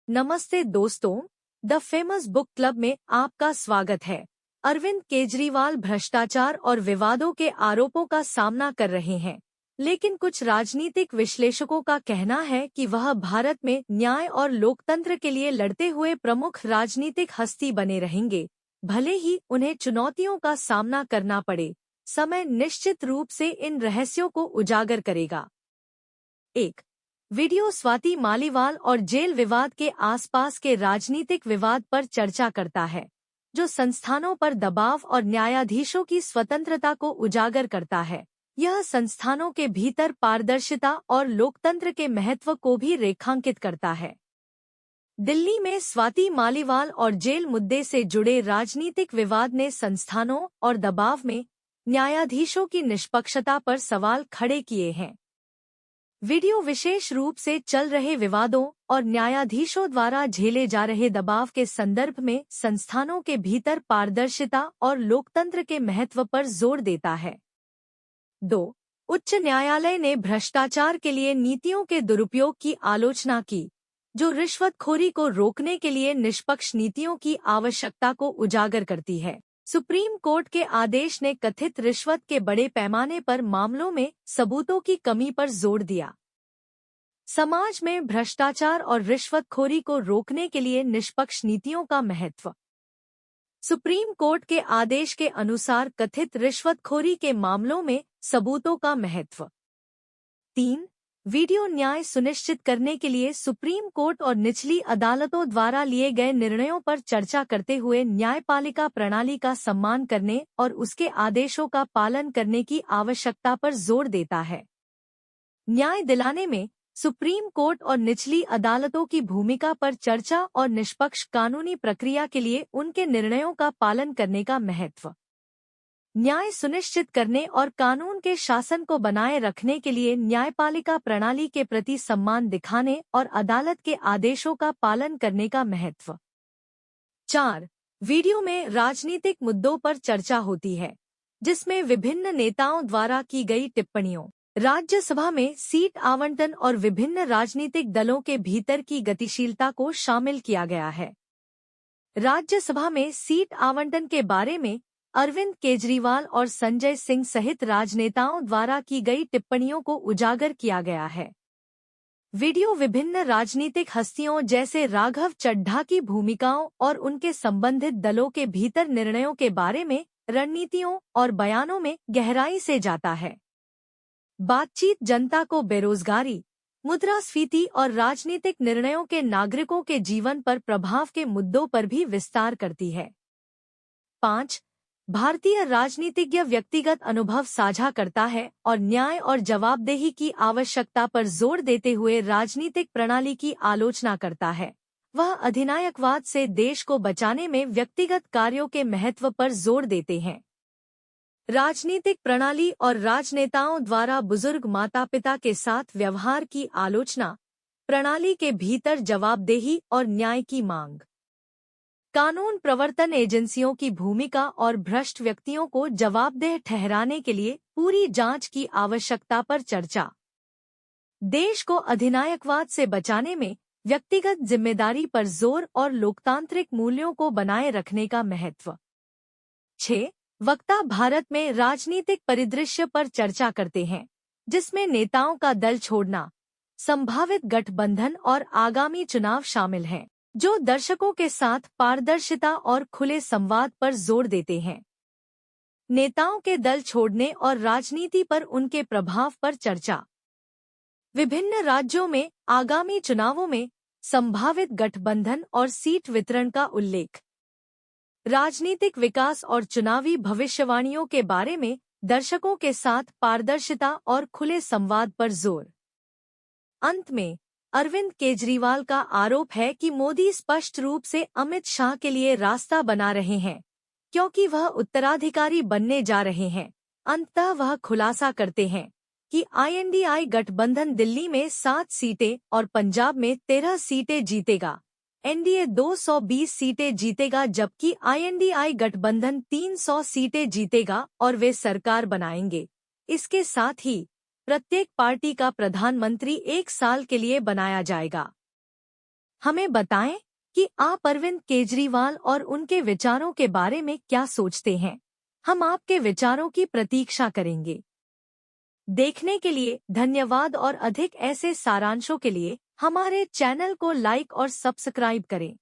नमस्ते दोस्तों, the famous book club में आपका स्वागत है। अरविंद केजरीवाल भ्रष्टाचार और विवादों के आरोपों का सामना कर रहे हैं, लेकिन कुछ राजनीतिक विश्लेषकों का कहना है कि वह भारत में न्याय और लोकतंत्र के लिए लड़ते हुए प्रमुख राजनीतिक हस्ती बने रहेंगे, भले ही उन्हें चुनौतियों का सामना करना पड़े। समय निश्चित रूप से इन रहस्यों को उजागर करेगा। 1. वीडियो स्वाति मालीवाल और जेल विवाद के आसपास के राजनीतिक विवाद पर चर्चा करता है, जो संस्थानों पर दबाव और न्यायाधीशों की स्वतंत्रता को उजागर करता है। यह संस्थानों के भीतर पारदर्शिता और लोकतंत्र के महत्व को भी रेखांकित करता है। दिल्ली में स्वाति मालीवाल और जेल मुद्दे से जुड़े राजनीतिक विवाद ने संस्थानों और दबाव में न्यायाधीशों की निष्पक्षता पर सवाल खड़े किए हैं। वीडियो विशेष रूप से चल रहे विवादों और न्यायाधीशों द्वारा झेले जा रहे दबाव के संदर्भ में संस्थानों के भीतर पारदर्शिता और लोकतंत्र के महत्व पर जोर देता है। 2. उच्च न्यायालय ने भ्रष्टाचार के लिए नीतियों के दुरुपयोग की आलोचना की, जो रिश्वतखोरी को रोकने के लिए निष्पक्ष नीतियों की आवश्यकता को उजागर करती है। सुप्रीम कोर्ट के आदेश ने कथित रिश्वत के बड़े पैमाने पर मामलों में सबूतों की कमी पर जोर दिया। समाज में भ्रष्टाचार और रिश्वतखोरी को रोकने के लिए निष्पक्ष नीतियों का महत्व। सुप्रीम कोर्ट के आदेश के अनुसार कथित रिश्वतखोरी के मामलों में सबूतों का महत्व। 3. वीडियो न्याय सुनिश्चित करने के लिए सुप्रीम कोर्ट और निचली अदालतों द्वारा लिए गए निर्णयों पर चर्चा करते हुए न्यायपालिका प्रणाली का सम्मान करने और उसके आदेशों का पालन करने की आवश्यकता पर जोर देता है। न्याय दिलाने में सुप्रीम कोर्ट और निचली अदालतों की भूमिका पर चर्चा और निष्पक्ष कानूनी प्रक्रिया के लिए उनके निर्णयों का पालन करने का महत्व। न्याय सुनिश्चित करने और कानून के शासन को बनाए रखने के लिए न्यायपालिका प्रणाली के प्रति सम्मान दिखाने और अदालत के आदेशों का पालन करने का महत्व। 4. वीडियो में राजनीतिक मुद्दों पर चर्चा होती है, जिसमें विभिन्न नेताओं द्वारा की गई टिप्पणियों, राज्यसभा में सीट आवंटन और विभिन्न राजनीतिक दलों के भीतर की गतिशीलता को शामिल किया गया है। राज्यसभा में सीट आवंटन के बारे में अरविंद केजरीवाल और संजय सिंह सहित राजनेताओं द्वारा की गई टिप्पणियों को उजागर किया गया है। वीडियो विभिन्न राजनीतिक हस्तियों जैसे राघव चड्ढा की भूमिकाओं और उनके संबंधित दलों के भीतर निर्णयों के बारे में रणनीतियों और बयानों में गहराई से जाता है। बातचीत जनता को बेरोजगारी, मुद्रास्फीति और राजनीतिक निर्णयों के नागरिकों के जीवन पर प्रभाव के मुद्दों पर भी विस्तार करती है। 5. भारतीय राजनीतिज्ञ व्यक्तिगत अनुभव साझा करता है और न्याय और जवाबदेही की आवश्यकता पर जोर देते हुए राजनीतिक प्रणाली की आलोचना करता है। वह अधिनायकवाद से देश को बचाने में व्यक्तिगत कार्यों के महत्व पर जोर देते हैं। राजनीतिक प्रणाली और राजनेताओं द्वारा बुजुर्ग माता पिता के साथ व्यवहार की आलोचना, प्रणाली के भीतर जवाबदेही और न्याय की मांग। कानून प्रवर्तन एजेंसियों की भूमिका और भ्रष्ट व्यक्तियों को जवाबदेह ठहराने के लिए पूरी जांच की आवश्यकता पर चर्चा। देश को अधिनायकवाद से बचाने में व्यक्तिगत जिम्मेदारी पर जोर और लोकतांत्रिक मूल्यों को बनाए रखने का महत्व। 6. वक्ता भारत में राजनीतिक परिदृश्य पर चर्चा करते हैं, जिसमें नेताओं का दल छोड़ना, संभावित गठबंधन और आगामी चुनाव शामिल हैं, जो दर्शकों के साथ पारदर्शिता और खुले संवाद पर जोर देते हैं। नेताओं के दल छोड़ने और राजनीति पर उनके प्रभाव पर चर्चा। विभिन्न राज्यों में आगामी चुनावों में संभावित गठबंधन और सीट वितरण का उल्लेख। राजनीतिक विकास और चुनावी भविष्यवाणियों के बारे में दर्शकों के साथ पारदर्शिता और खुले संवाद पर जोर। अंत में अरविंद केजरीवाल का आरोप है कि मोदी स्पष्ट रूप से अमित शाह के लिए रास्ता बना रहे हैं, क्योंकि वह उत्तराधिकारी बनने जा रहे हैं। अंततः वह खुलासा करते हैं कि INDI गठबंधन दिल्ली में 7 सीटें और पंजाब में 13 सीटें जीतेगा। NDA 220 सीटें जीतेगा, जबकि INDI गठबंधन 300 सीटें जीतेगा और वे सरकार बनाएंगे। इसके साथ ही प्रत्येक पार्टी का प्रधानमंत्री 1 साल के लिए बनाया जाएगा। हमें बताएं कि आप अरविंद केजरीवाल और उनके विचारों के बारे में क्या सोचते हैं। हम आपके विचारों की प्रतीक्षा करेंगे। देखने के लिए धन्यवाद और अधिक ऐसे सारांशों के लिए हमारे चैनल को लाइक और सब्सक्राइब करें।